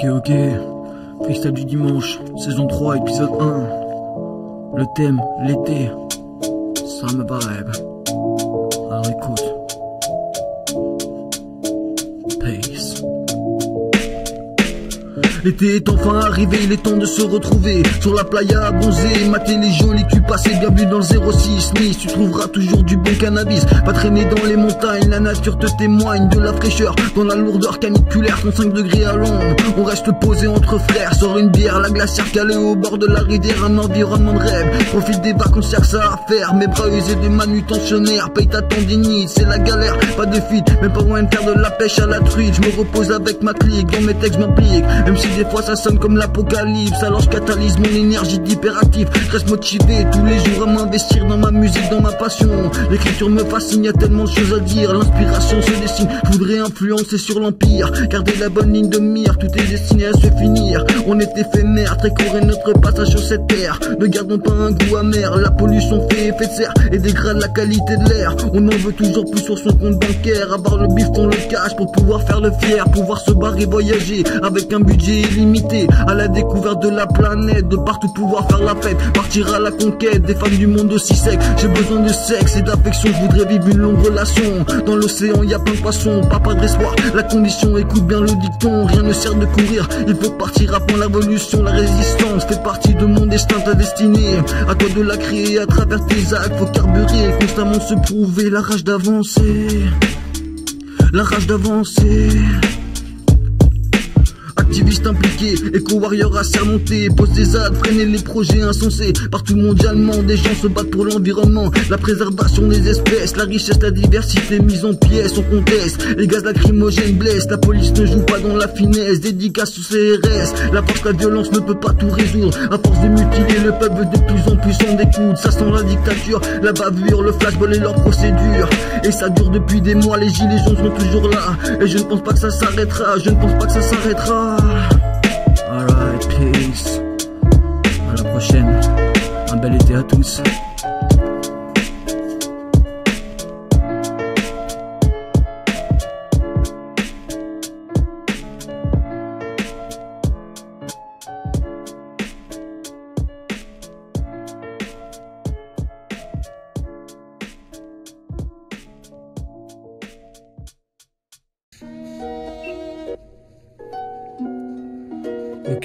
Ok, freestyle du dimanche, saison 3, épisode 1. Le thème, l'été, Summer Vibe. Alors écoute. Peace. L'été est enfin arrivé, il est temps de se retrouver sur la playa à bronzer, mater les jolis culs passés. Bienvenue dans le 06 Nice, tu trouveras toujours du bon cannabis. Pas traîner dans les montagnes, la nature te témoigne de la fraîcheur dans la lourdeur caniculaire. 35 degrés à l'ombre, on reste posé entre frères. Sors une bière, la glacière calée au bord de la rivière, un environnement de rêve. Profite des vacances, y'a que ça à faire. Mes bras usés de manutentionnaire, paye ta tendinite, c'est la galère, pas de fuite, même pas moyen de faire de la pêche à la truite. Je me repose avec ma clique, dans mes textes m'implique, même si des fois ça sonne comme l'apocalypse. Alors je catalyse mon énergie d'hyperactif, je reste motivé tous les jours à m'investir dans ma musique, dans ma passion. L'écriture me fascine, y a tellement de choses à dire. L'inspiration se dessine, je voudrais influencer sur l'empire. Garder la bonne ligne de mire, tout est destiné à se finir. On est éphémère, très court est notre passage sur cette terre. Ne gardons pas un goût amer, la pollution fait effet de serre et dégrade la qualité de l'air. On en veut toujours plus sur son compte bancaire, avoir le bifton, le cash pour pouvoir faire le fier, pouvoir se barrer, voyager avec un budget illimité, à la découverte de la planète, de partout pouvoir faire la fête, partir à la conquête des femmes du monde aussi sec. J'ai besoin de sexe et d'affection, je voudrais vivre une longue relation. Dans l'océan y a plein de poissons, pas d'espoir, la condition, écoute bien le dicton. Rien ne sert de courir, il faut partir avant la révolution. La résistance fait partie de mon destin, ta destinée, à toi de la créer à travers tes actes. Faut carburer, constamment se prouver, la rage d'avancer, la rage d'avancer. Activiste impliqué, éco-warrior assermenté, pose des ZAD, freiner les projets insensés. Partout mondialement, des gens se battent pour l'environnement, la préservation des espèces, la richesse, la diversité mise en pièces. On conteste, les gaz lacrymogènes blessent, la police ne joue pas dans la finesse. Dédicace au CRS, la force, la violence ne peut pas tout résoudre. À force de mutiler le peuple, de plus en plus on découte. Ça sent la dictature, la bavure, le flashball et leur procédure. Et ça dure depuis des mois, les gilets jaunes sont toujours là. Et je ne pense pas que ça s'arrêtera, je ne pense pas que ça s'arrêtera. Alright, peace. À la prochaine. Un bel été à tous.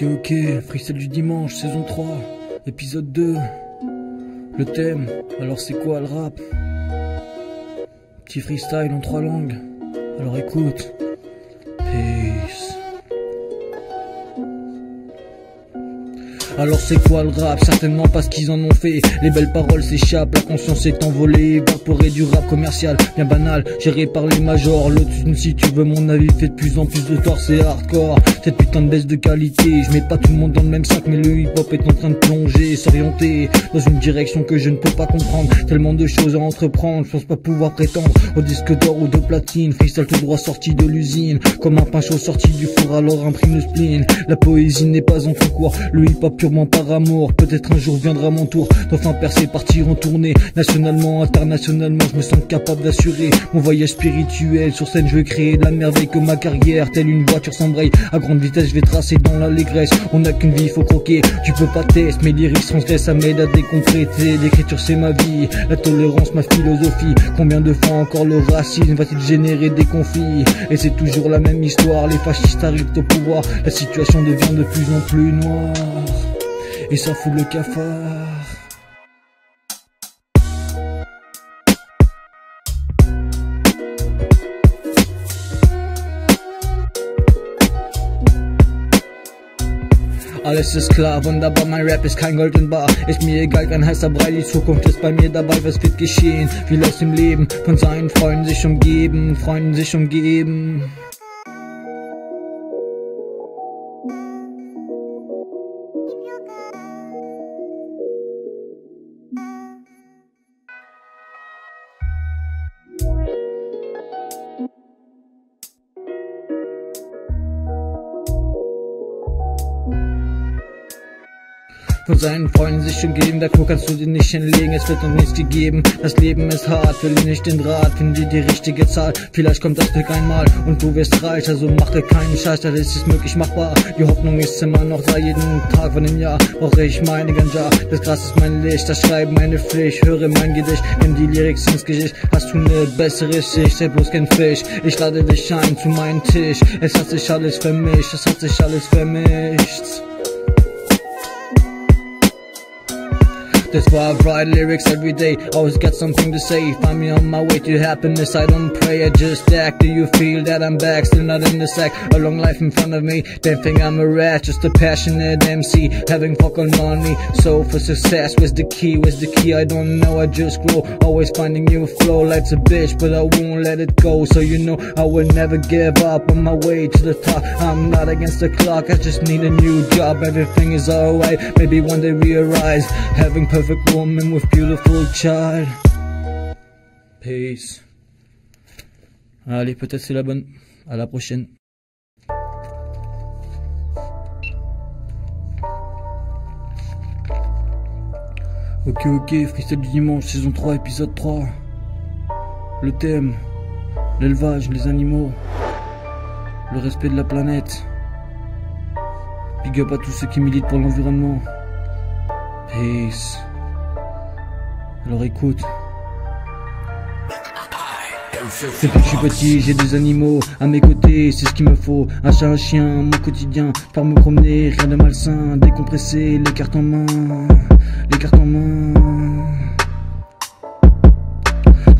Ok, freestyle du dimanche, saison 3, épisode 2. Le thème, alors c'est quoi le rap? Petit freestyle en 3 langues, alors écoute. Peace. Alors c'est quoi le rap? Certainement pas ce qu'ils en ont fait. Les belles paroles s'échappent, la conscience est envolée, évaporée du rap commercial, bien banal, géré par les majors. Le tune, si tu veux mon avis, fait de plus en plus de tort, c'est hardcore. Cette putain de baisse de qualité, je mets pas tout le monde dans le même sac, mais le hip-hop est en train de plonger, s'orienter dans une direction que je ne peux pas comprendre. Tellement de choses à entreprendre, je pense pas pouvoir prétendre au disque d'or ou de platine. Freestyle tout droit sorti de l'usine, comme un pain chaud sorti du four, alors imprime le spleen. La poésie n'est pas en concours, le hip-hop purement par amour. Peut-être un jour viendra mon tour d'enfin percer, partir en tournée. Nationalement, internationalement, je me sens capable d'assurer mon voyage spirituel. Sur scène, je veux créer de la merveille que ma carrière, telle une voiture s'embraye à grande vitesse, je vais tracer dans l'allégresse. On n'a qu'une vie, faut croquer, tu peux pas tester. Mes lyrics transgressent, ça m'aide à décompresser. L'écriture c'est ma vie, la tolérance ma philosophie. Combien de fois encore le racisme va-t-il générer des conflits? Et c'est toujours la même histoire, les fascistes arrivent au pouvoir, la situation devient de plus en plus noire, et ça fout le cafard. Alles ist klar, wunderbar, mein Rap ist kein Goldenbar. Ist mir egal, kein heißer Brei, die Zukunft ist bei mir dabei, was wird geschehen? Viel aus dem Leben, von seinen Freunden sich umgeben, Freunden sich umgeben. von seinen Freunden sich umgeben, davor kannst du dir nicht hinlegen, es wird noch nichts gegeben, das Leben ist hart, verlier nicht den Draht, finde die richtige Zahl, vielleicht kommt das Glück einmal und du wirst reich, also mache keinen Scheiß, das ist möglich machbar, die Hoffnung ist immer noch da, jeden Tag von dem Jahr brauche ich meine Ganja, das Gras ist mein Licht, das Schreiben meine Pflicht, höre mein Gedicht, nimm die Lyrics ins Gesicht, hast du eine bessere Sicht, sei bloß kein Fisch, ich lade dich ein zu meinem Tisch, es hat sich alles vermischt, es hat sich alles vermischt. That's why I write lyrics every day, always got something to say, find me on my way to happiness, I don't pray, I just act, do you feel that I'm back, still not in the sack, a long life in front of me, they think I'm a rat, just a passionate MC, having fucking money, so for success, where's the key, I don't know, I just grow, always finding new flow, life's a bitch, but I won't let it go, so you know, I will never give up, on my way to the top, I'm not against the clock, I just need a new job, everything is alright, maybe one day we arise, having perfect woman with beautiful child. Peace. Allez, peut-être c'est la bonne. À la prochaine. Ok, freestyle du dimanche, saison 3, épisode 3. Le thème, l'élevage, les animaux, le respect de la planète. Big up à tous ceux qui militent pour l'environnement. Peace. Alors écoute. Depuis que je suis petit, j'ai des animaux à mes côtés, c'est ce qu'il me faut. Un chat, un chien, mon quotidien, par me promener, rien de malsain, décompresser, les cartes en main, les cartes en main.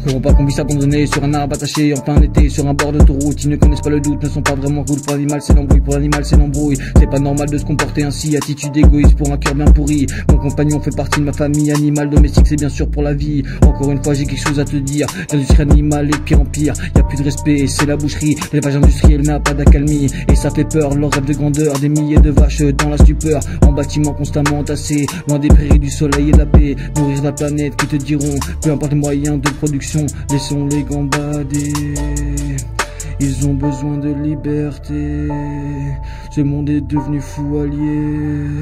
Je comprends pas qu'on puisse s'abandonner sur un arbre attaché en plein été, sur un bord d'autoroute. Ils ne connaissent pas le doute, ne sont pas vraiment cool. Pour l'animal c'est l'embrouille, pour l'animal c'est l'embrouille. C'est pas normal de se comporter ainsi, attitude égoïste pour un cœur bien pourri. Mon compagnon fait partie de ma famille, animal domestique c'est bien sûr pour la vie. Encore une fois j'ai quelque chose à te dire, l'industrie animale est pire en pire. Y'a plus de respect, c'est la boucherie, l'élevage industriel n'a pas d'accalmie. Et ça fait peur, leur rêve de grandeur, des milliers de vaches dans la stupeur. En bâtiment constamment entassés, loin des prairies, du soleil et de la paix. Nourrir la planète qui te diront, peu importe les moyens de production, laissons-les gambader. Ils ont besoin de liberté. Ce monde est devenu fou allié.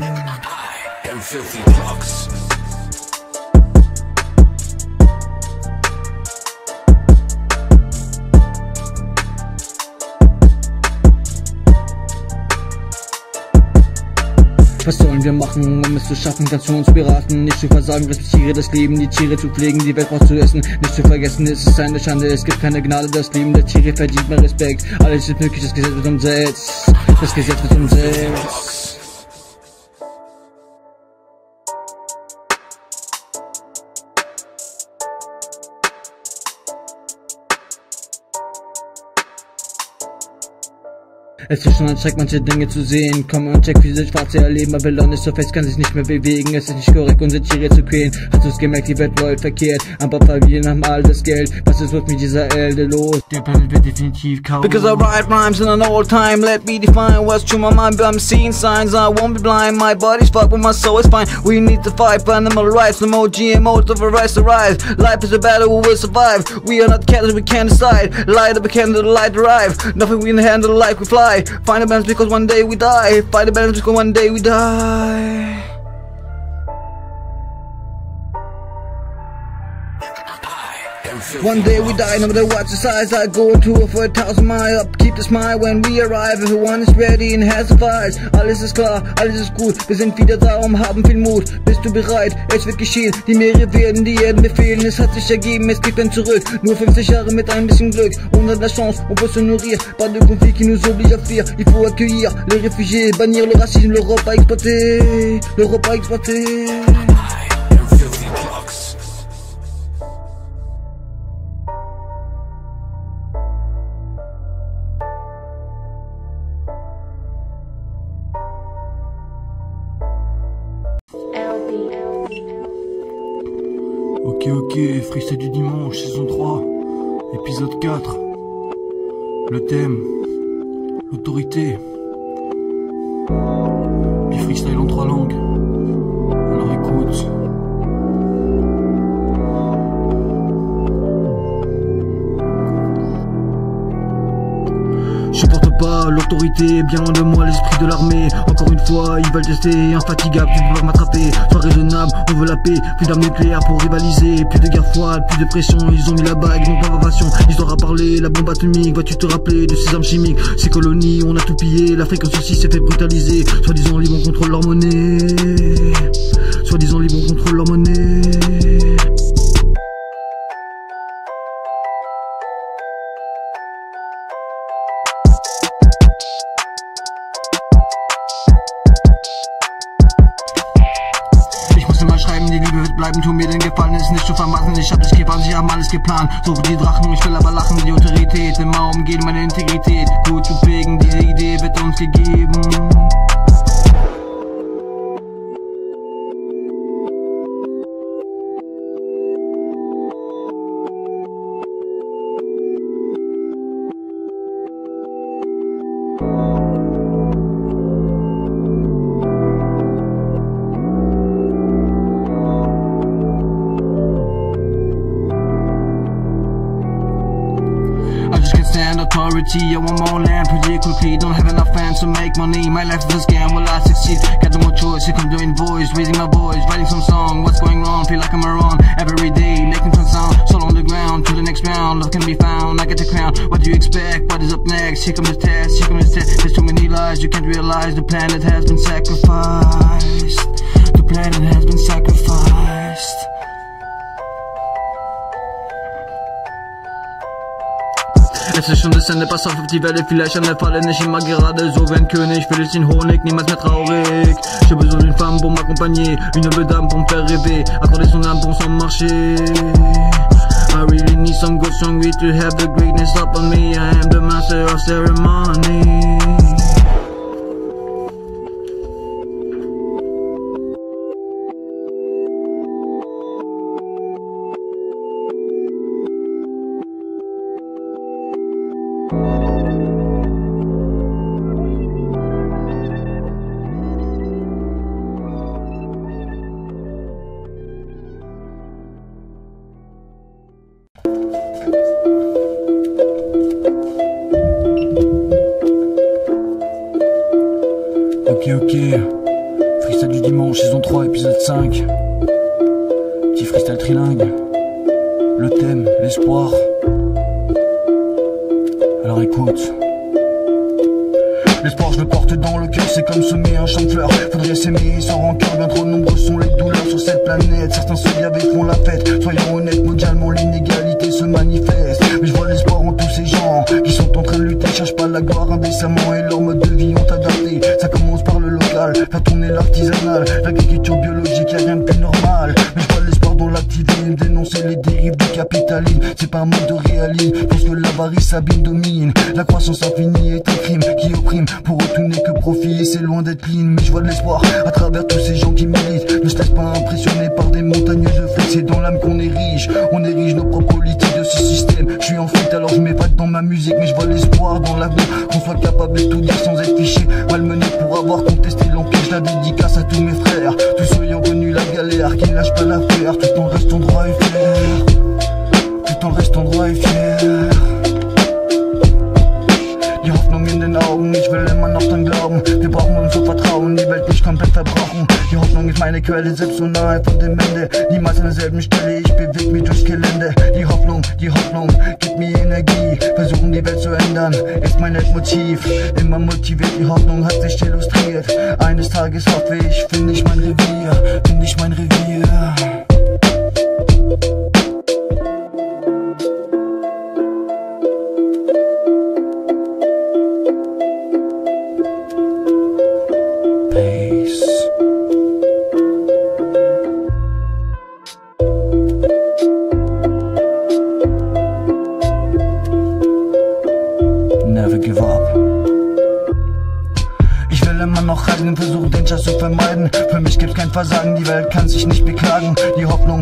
Was sollen wir machen, um es zu schaffen, kannst du uns beraten, nicht zu versagen, respektiere das Leben, die Tiere zu pflegen, die Welt braucht zu essen, nicht zu vergessen, es ist eine Schande, es gibt keine Gnade, das Leben der Tiere verdient mehr Respekt, alles ist möglich, das Gesetz wird umsetzt, das Gesetz wird umsetzt. Es ist schon ein Schreck, manche Dinge zu sehen. Komm und check, wie diese Schwarze erleben. Babylon ist so fest, kann sich nicht mehr bewegen. Es ist nicht korrekt, unsere Tiere zu quälen. Hast du's gemerkt, die Welt läuft verkehrt. Ein paar Familien haben all das Geld. Was ist mit dieser Elde los? Der Planet wird definitiv kaum. Because I write rhymes in an old time. Let me define what's true my mind. But I'm seeing signs, I won't be blind. My body's fucked, but my soul is fine. We need to fight for animal rights. No more GMOs over rights to rise. Life is a battle, we will survive. We are not cattle, we can't decide. Light up a candle, the light arrive. Nothing we can handle, like we fly. Find a balance because one day we die. Find a balance because one day we die. One day we die, no matter what the size. I go on tour for 1,000 miles. Up, keep the smile when we arrive. Everyone is ready and has the fight. Alles ist klar, alles ist gut. Wir sind wieder da und haben viel Mut. Bist du bereit? Es wird geschehen. Die Meere werden die Erden befehlen. Es hat sich ergeben, es geht dann zurück. Nur 50 Jahre mit ein bisschen Glück. On a de la chance, on peut se nourrir. Pas de conflit qui nous oblige à fuir. Il faut accueillir les réfugiés, bannir le racisme. L'Europe a exploité. L'Europe a exploité. Ok, freestyle du dimanche, saison 3, épisode 4. Le thème, l'autorité. Puis freestyle en 3 langues. Alors écoute. Je supporte pas moi l'autorité, bien loin de moi l'esprit de l'armée. Encore une fois, ils veulent tester, infatigable, tu peux pas m'attraper. Sois raisonnable, on veut la paix, plus d'armes nucléaires pour rivaliser, plus de guerre froide, plus de pression. Ils ont mis la bague, non pas ovation, histoire à parler, la bombe atomique. Vas-tu te rappeler de ces armes chimiques, ces colonies, on a tout pillé. L'Afrique en ceci s'est fait brutaliser. Soi-disant libre, on contrôle leur monnaie. Soi-disant libre, on contrôle leur monnaie. Die Liebe wird bleiben, tu mir den Gefallen, ist nicht zu vermachen. Ich hab das geplant, sie haben alles geplant. So wie die Drachen, ich will aber lachen. Die Autorität immer umgehen, meine Integrität gut zu pflegen, diese Idee wird uns gegeben. Authority, I want more land politically, don't have enough fans to make money. My life is a scam, will I succeed? Got no more choice, here come doing voice, raising my voice, writing some song. What's going wrong? Feel like I'm around every day, making some sound. Soul on the ground, to the next round, love can be found. I get the crown. What do you expect? What is up next? Here comes the test, here comes the test. There's too many lies, you can't realize the planet has been sacrificed. The planet has been sacrificed. Es ist schon das Ende, pass auf die Welle, vielleicht an der Falle nicht immer gerade so wie ein König. Will ich den Honig, niemals mehr traurig. J'ai besoin d'une femme pour m'accompagner, une belle dame pour me faire rêver, accorder son âme pour s'en marcher. I really need some good song to have the greatness up on me. I am the master of ceremony. Ok, freestyle du dimanche, saison 3, épisode 5. Petit freestyle trilingue. Le thème, l'espoir. Alors écoute. L'espoir je le porte dans le cœur, c'est comme semer un champ de fleurs. Faudrait s'aimer sans rancœur, bien trop nombreuses sont les douleurs sur cette planète. Certains se gavent et font la fête, soyons honnêtes, mondialement l'inégalité se manifeste. Mais je vois l'espoir en tous ces gens qui sont en train de lutter, cherchent pas la gloire indécemment et leur mode de vie ont adapté. Ça commence par le local, faire tourner l'artisanal, l'agriculture biologique, y'a rien de plus normal. Mais je vois l'espoir dans l'activisme, dénoncer les dérives du capitalisme. C'est pas un mode de réalisme, parce que l'avarice abîme, domine. La croissance infinie est un crime qui opprime. Pour eux tout n'est que profit et c'est loin d'être clean. Mais je vois de l'espoir à travers tous ces gens qui militent. Ne se laisse pas impressionner par des montagnes de flux. C'est dans l'âme qu'on érige, on érige nos propres politiques de ce système. Je suis en fuite alors je m'évade dans ma musique. Mais je vois l'espoir dans l'avenir, qu'on soit capable de tout dire sans être fiché. Malmené pour avoir contesté l'empire. Je la dédicace à tous mes frères, tous ceux ayant connu la galère, qui ne lâchent pas l'affaire, tout en restant droit et fier. Tout en restant droit et fier. Die Hoffnung in den Augen, ich will immer noch dran glauben. Wir brauchen unser Vertrauen, die Welt nicht komplett verbrauchen. Die Hoffnung ist meine Quelle, selbst so nahe von dem Ende. Niemals an derselben Stelle, ich beweg mich durchs Gelände. Die Hoffnung gibt mir Energie. Versuchen die Welt zu ändern, ist mein Leitmotiv. Immer motiviert, die Hoffnung hat sich illustriert. Eines Tages hoffe ich, finde ich mein Revier, finde ich mein Revier. Never give up. Ich will immer noch reisen, versuche den Schaß zu vermeiden. Für mich gibt's kein Versagen, die Welt kann sich nicht beklagen. Die Hoffnung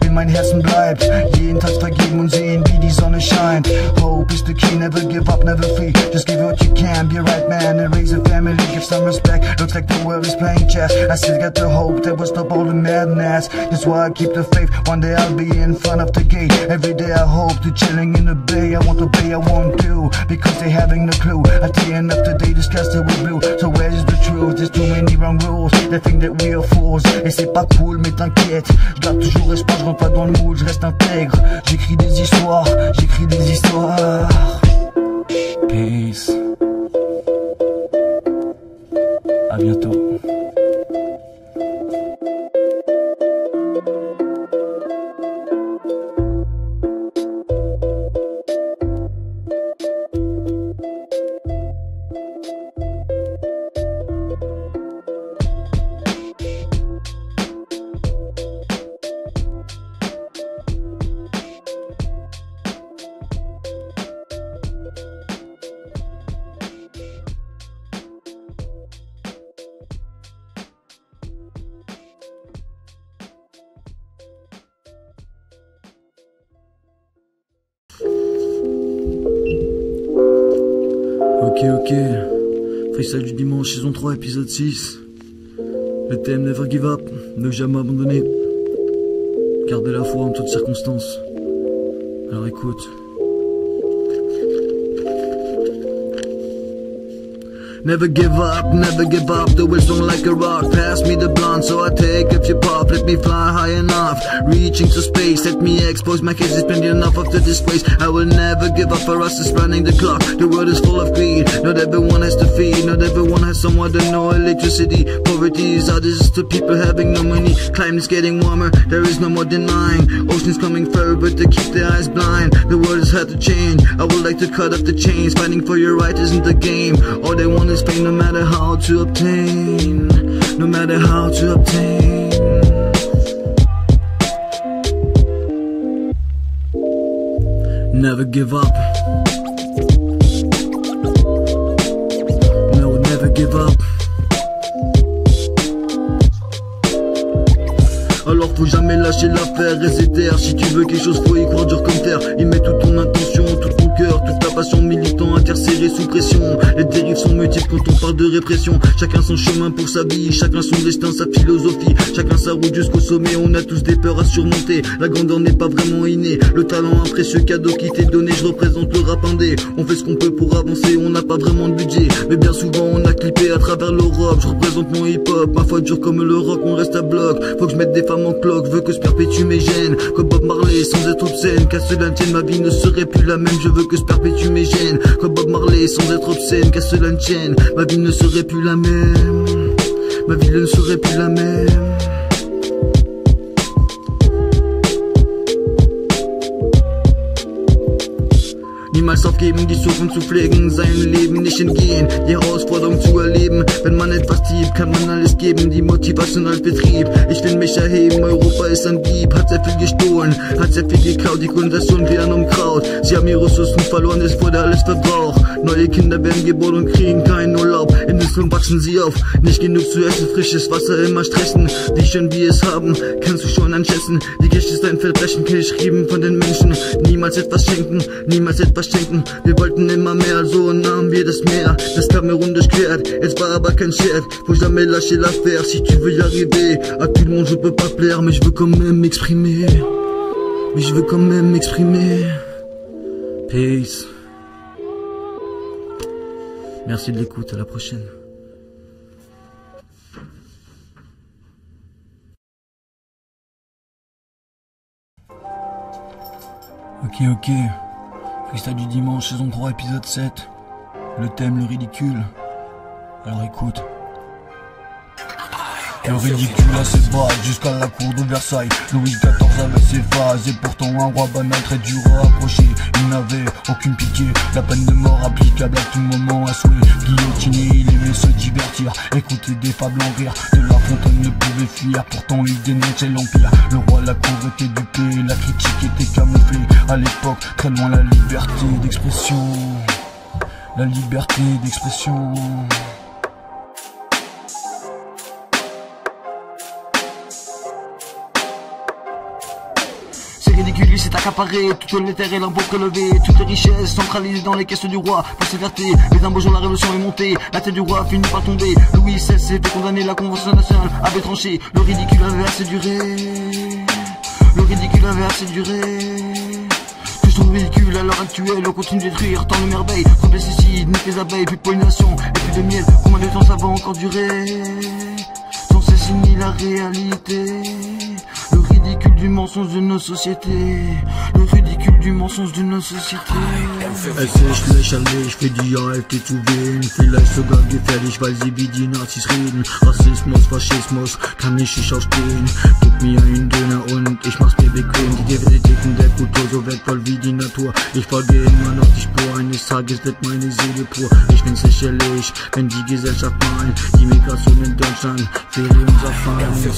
in mein Herzen bleibt. Jeden Tag vergeben und sehen, wie die Sonne scheint. Hope is the key, never give up, never free. Just give what you can, be a right man and raise a family, give some respect. Looks like the world is playing chess. I still got the hope that will stop all the madness. That's why I keep the faith, one day I'll be in front of the gate. Every day I hope to chilling in the bay. I want to pay, I won't do, because they having no clue. I day and up the day disgusted with blue. So where's the truth? There's too many wrong rules. They think that we are fools. Et c'est pas cool mais t'inquiète, je garde toujours espoir, je rentre pas dans le moule, je reste intègre. J'écris des histoires, j'écris des histoires. Peace. À bientôt. Ok, freestyle du dimanche, saison 3, épisode 6. Le thème Never Give Up, ne jamais abandonner. Garder la foi en toutes circonstances. Alors écoute. Never give up, the wisdom like a rock. Pass me the blunt, so I take a few pop. Let me fly high enough, reaching to space. Let me expose my case, it's plenty enough of the disgrace. I will never give up, for us is running the clock. The world is full of greed, not everyone has to feed. Not everyone has someone to know electricity. Poverty is out, this is the people having no money. Climate is getting warmer, there is no more denying. Oceans coming forward, but they keep their eyes blind. The world has had to change, I would like to cut off the chains. Fighting for your right isn't the game. All they want is pain, no matter how to obtain. No matter how to obtain. Never give up. No, never give up. Alors faut jamais lâcher l'affaire, réséter. Si tu veux quelque chose, faut y croire dur comme fer. Y met toute ton intention, tout ton cœur, toute ta passion, militant, incarcéré sous pression. Les dérives sont multiples quand on parle de répression. Chacun son chemin pour sa vie, chacun son destin, sa philosophie. Chacun sa route jusqu'au sommet, on a tous des peurs à surmonter. La grandeur n'est pas vraiment innée, le talent un précieux cadeau qui t'est donné. Je représente le rap indé, on fait ce qu'on peut pour avancer, on n'a pas vraiment de budget. Mais bien souvent on a clippé à travers l'Europe. Je représente mon hip hop, ma foi dure comme le rock, on reste à bloc. Faut que je mette des femmes en cloque, veux que je perpétue mes gènes. Comme Bob Marley sans être obscène, qu'à cela ne tienne, ma vie ne serait plus la même. Je veux que je perpétue mes gènes. Comme Bob Marley sans être obscène, qu'à cela ne tienne, ma vie ne serait plus la même. Ma vie ne serait plus la même. Niemals aufgeben, die Zukunft zu pflegen, sein Leben nicht entgehen, die Herausforderung zu erleben. Wenn man etwas liebt, kann man alles geben, die Motivation als Betrieb. Ich will mich erheben, Europa ist ein Dieb, hat sehr viel gestohlen, hat sehr viel geklaut, die Konversation werden umkraut. Sie haben ihre Ressourcen verloren, es wurde alles verbraucht. Neue Kinder werden geboren und kriegen keinen Urlaub, in den Slum wachsen sie auf, nicht genug zu essen, frisches Wasser immer stressen. Wie schön wir es haben, kannst du schon einschätzen. Die Geschichte ist ein Verbrechen, geschrieben von den Menschen. Niemals etwas schenken, niemals etwas schenken. Wir wollten immer mehr, so nahmen wir das Meer. Das Kamerun durchquert, es war aber kein Scherz. Faut jamais lâcher l'affaire, si tu veux y arriver. À tout le monde je peux pas plaire, mais je veux quand même m'exprimer. Mais je veux quand même m'exprimer. Peace. Merci de l'écoute, à la prochaine. Ok. Freestyle du dimanche, saison 3, épisode 7. Le thème, le ridicule. Alors écoute. Le ridicule à ses bases, jusqu'à la cour de Versailles. Louis XIV avait ses phases, et pourtant un roi banal très dur à approcher. Il n'avait aucune pitié, la peine de mort applicable à tout moment à souhait. Guillotiné, il aimait se divertir, écouter des fables en rire. De La Fontaine ne pouvait fuir, pourtant il dénonçait l'empire. Le roi la cour était éduqué, la critique était camouflée. À l'époque, très loin la liberté d'expression. La liberté d'expression. Ridicule, c'est ta accaparer toutes les terres et l'impôt prélevé, toutes les richesses centralisées dans les caisses du roi. Pour ses vertés, mais d'un beau jour la révolution est montée, la tête du roi finit par tomber. Louis XVI s'est fait condamner, la convention nationale avait tranché. Le ridicule avait assez duré, le ridicule avait assez duré. Que je trouve ridicule à l'heure actuelle, on continue de détruire tant de merveilles, trop de pesticides, nique les abeilles, plus de pollination et plus de miel. Combien de temps ça va encore durer sans cesse ni la réalité? Le ridicule du mensonge de nos sociétés, le ridicule du mensonge de nos sociétés. Es ist lächerlich, wie die AfD zu wählen. Vielleicht sogar gefährlich, weil sie wie die Nazis reden. Rassismus, Faschismus, kann ich nicht ausstehen. Gib mir einen Döner und ich mach's mir bequem. Die Diversitäten der Kultur so wertvoll wie die Natur. Ich folge immer noch die Spur, eines Tages wird meine Seele pur. Ich find's lächerlich, wenn die Gesellschaft malt. Die Migration in Deutschland wäre unser Feind.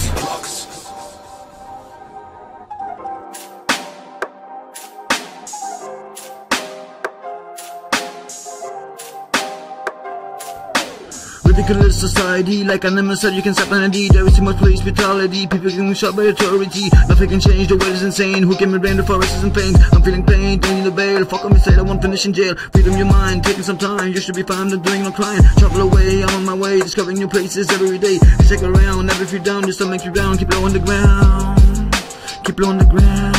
Ridiculous society, like I never said you can stop an There is too much police brutality, people getting shot by authority. Nothing can change, the world is insane. Who can blame the forest is in pain? I'm feeling pain, don't need a bail. Fuck on me, say I won't finish in jail. Freedom your mind, taking some time. You should be fine, not doing no crime. Travel away, I'm on my way, discovering new places every day. Check around, never feel down, just don't make you down. Keep low on the ground, keep low on the ground.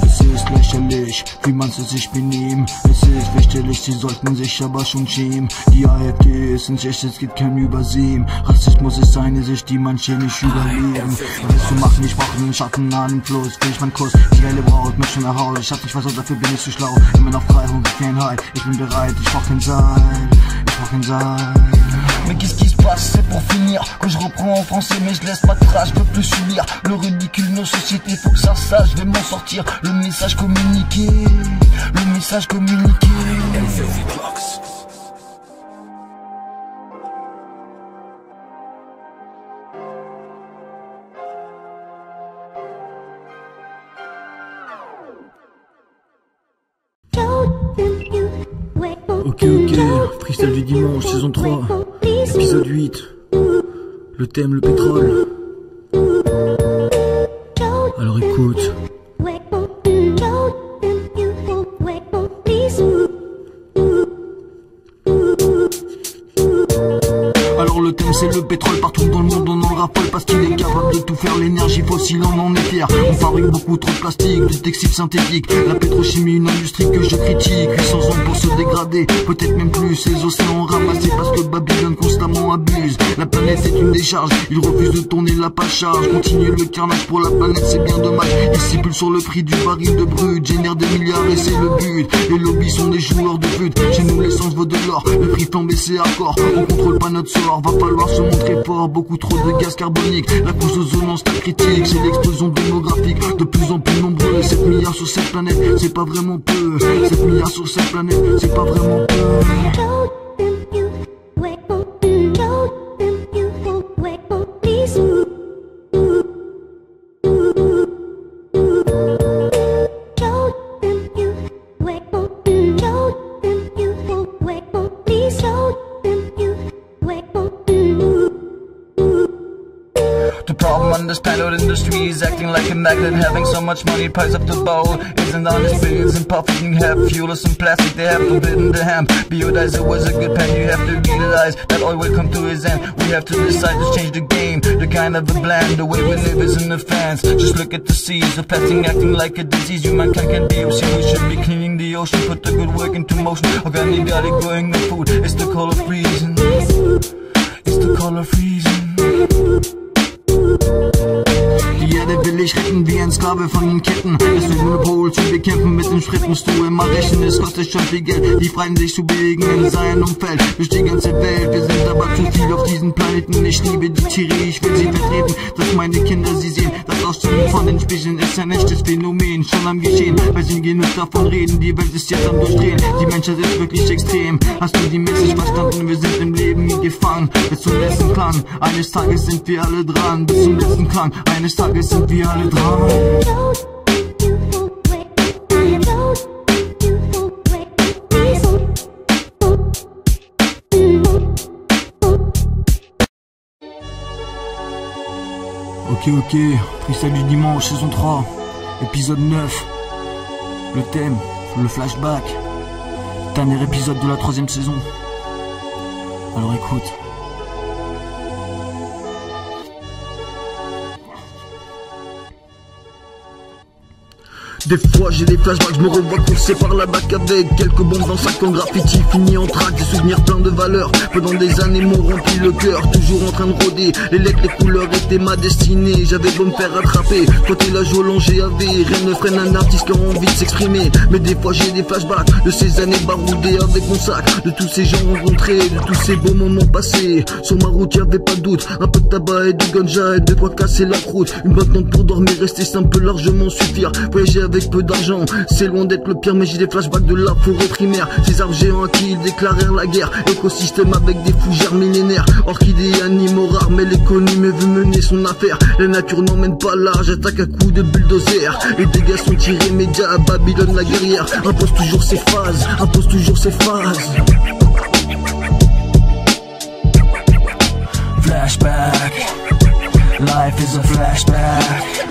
Es ist lächerlich, wie man es sich benehmen. Es ist lächerlich, sie sollten sich aber schon schämen. Die AfD ist ein Echt, es gibt kein Übersehen. Rassismus ist eine Sicht, die manche nicht überleben. Was zu machen, ich brauche einen Schatten an den Fluss. Will ich meinen Kuss, die geile Braut, mich schon nach Hause. Ich hab nicht was, dafür bin ich zu schlau. Immer noch frei, Hunger, kein Halt. Ich bin bereit, ich brauch kein Seil. Ich brauch kein Seil. Mais qu'est-ce qui se passe, c'est pour finir. Que je reprends en français mais je laisse pas de trace, je peux plus subir le ridicule de nos sociétés, faut que ça sache, je vais m'en sortir. Le message communiqué, le message communiqué. Ok, freestyle du dimanche, saison 3, épisode 8. Le thème, le pétrole. Alors écoute. Alors le thème c'est le pétrole, partout dans le monde on en raffole parce qu'il est capable de tout faire, l'énergie fossile on en est fier. On fabrique beaucoup trop de plastique, de textiles synthétiques. La pétrochimie, une industrie que je critique. 800 ans pour se dégrader, peut-être même plus. Les océans ramassés parce que Babylone constamment abuse. La planète est une décharge, il refuse de tourner la pas charge. Continuer le carnage pour la planète c'est bien dommage. Ils stipulent sur le prix du baril de brut, génère des milliards et c'est le but. Les lobbies sont des joueurs de but, chez nous l'essence vaut de l'or. Le prix flambe et c'est hardcore, on contrôle pas notre sort. Va falloir se montrer fort, beaucoup trop de gaz carbonique. La couche d'ozone en stade critique, c'est l'explosion démographique. De plus en plus nombreux, 7 milliards sur cette planète, c'est pas vraiment peu. 7 milliards sur cette planète, c'est pas vraiment peu. The problem on this planet industry is acting like a magnet. Having so much money piles up the bowl. Isn't honest, billions in profit. You have fuel or some plastic. They have forbidden the hemp. Biodiesel was a good pen. You have to realize that oil will come to its end. We have to decide to change the game. The kind of a blend. The way we live is an offense. Just look at the seas. Affecting, acting like a disease. Humankind can be obscene. We should be cleaning the ocean. Put the good work into motion. Organic, got it growing the food. It's the call of reason. It's the call of reason. Die Erde will ich retten wie ein Sklave von den Ketten. Das Monopol zu bekämpfen, mit dem Schritt musst du immer rechnen. Es kostet schon viel Geld, die Freien sich zu bewegen in seinem Umfeld. Durch die ganze Welt, wir sind aber zu viel auf diesem Planeten. Ich liebe die Tiere, ich will sie vertreten, dass meine Kinder sie sehen. Das Aussterben von den Spiegeln ist ein echtes Phänomen, schon am Geschehen, weil sie genug davon reden. Die Welt ist jetzt am Durchdrehen, die Menschheit ist wirklich extrem. Hast du die Message verstanden? Wir sind im Leben gefangen, bis zum letzten Klang. Eines Tages sind wir alle dran, bis zum letzten Klang. Eines Tages sind wir alle dran. Ok, freestyle du dimanche, saison 3, épisode 9. Le thème, le flashback. Dernier épisode de la 3e saison. Alors écoute. Des fois j'ai des flashbacks, je me revois courser par la bac avec quelques bombes dans 5 ans graffiti, fini en trac, des souvenirs pleins de valeurs. Pendant des années m'ont rempli le cœur, toujours en train de rôder. Les lettres, les couleurs étaient ma destinée. J'avais beau me faire rattraper, quand t'es la joue GAV, rien ne freine un artiste qui a envie de s'exprimer. Mais des fois j'ai des flashbacks de ces années baroudées avec mon sac, de tous ces gens rencontrés, de tous ces beaux moments passés. Sur ma route y'avait pas de doute, un peu de tabac et du ganja et de quoi casser la croûte. Une bonne tente pour dormir, rester simple largement suffire. Voyager avec peu d'argent, c'est loin d'être le pire, mais j'ai des flashbacks de la forêt primaire. Ces arbres géants qui ils déclarèrent la guerre, écosystème avec des fougères millénaires. Orchidées, animaux rares, mais les connus mais veut mener son affaire. La nature n'emmène pas large, attaque à coups de bulldozer. Les dégâts sont tirés, médias à Babylone la guerrière. Impose toujours ses phases, impose toujours ses phases. Flashback, life is a flashback.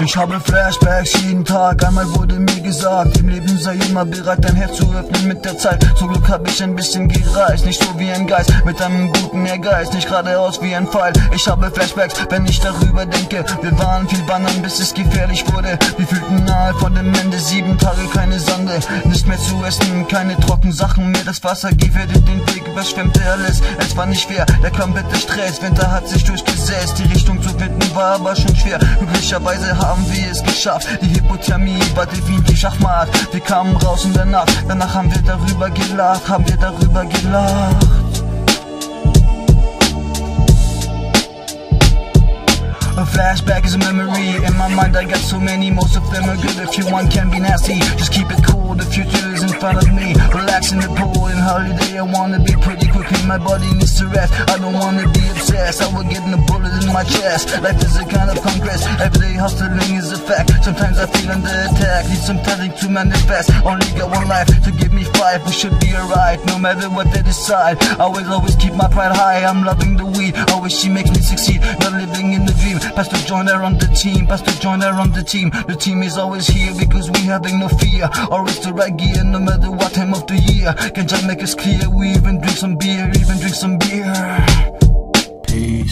Ich habe Flashbacks jeden Tag, einmal wurde mir gesagt, im Leben sei immer bereit, dein Herz zu öffnen mit der Zeit. Zum Glück hab ich ein bisschen gereist, nicht so wie ein Geist, mit einem guten Ehrgeiz, nicht geradeaus wie ein Pfeil. Ich habe Flashbacks, wenn ich darüber denke, wir waren viel wandern, bis es gefährlich wurde. Wir fühlten nahe von dem Ende, 7 Tage keine Sande, nicht mehr zu essen, keine trockenen Sachen mehr, das Wasser gefährdet den Weg, überschwemmte alles. Es war nicht schwer, der komplette Stress, Winter hat sich durchgesetzt, die Richtung zu finden war aber schon schwer. Glücklicherweise haben wir es geschafft, die Hypothermie war definitiv Schachmatt. Wir kamen raus in der Nacht, danach haben wir darüber gelacht, A flashback is a memory, in my mind I got so many, most of them are good, if you want can be nasty, just keep it cool, the future is in front of me, relax in the pool, in holiday I wanna be pretty quickly, my body needs to rest, I don't wanna be obsessed, I will get a bullet in my chest, life is a kind of congress, everyday hustling is a fact, sometimes I feel under attack, need some telling to manifest, only got one life, to give me 5, we should be alright, no matter what they decide, I will always keep my pride high, I'm loving the weed, always she makes me succeed, not living in the dream, Pastor Joyner on the team, Pastor Joyner on the team. The team is always here because we having no fear. Always the right gear, no matter what time of the year. Can just make us clear, we even drink some beer, Peace.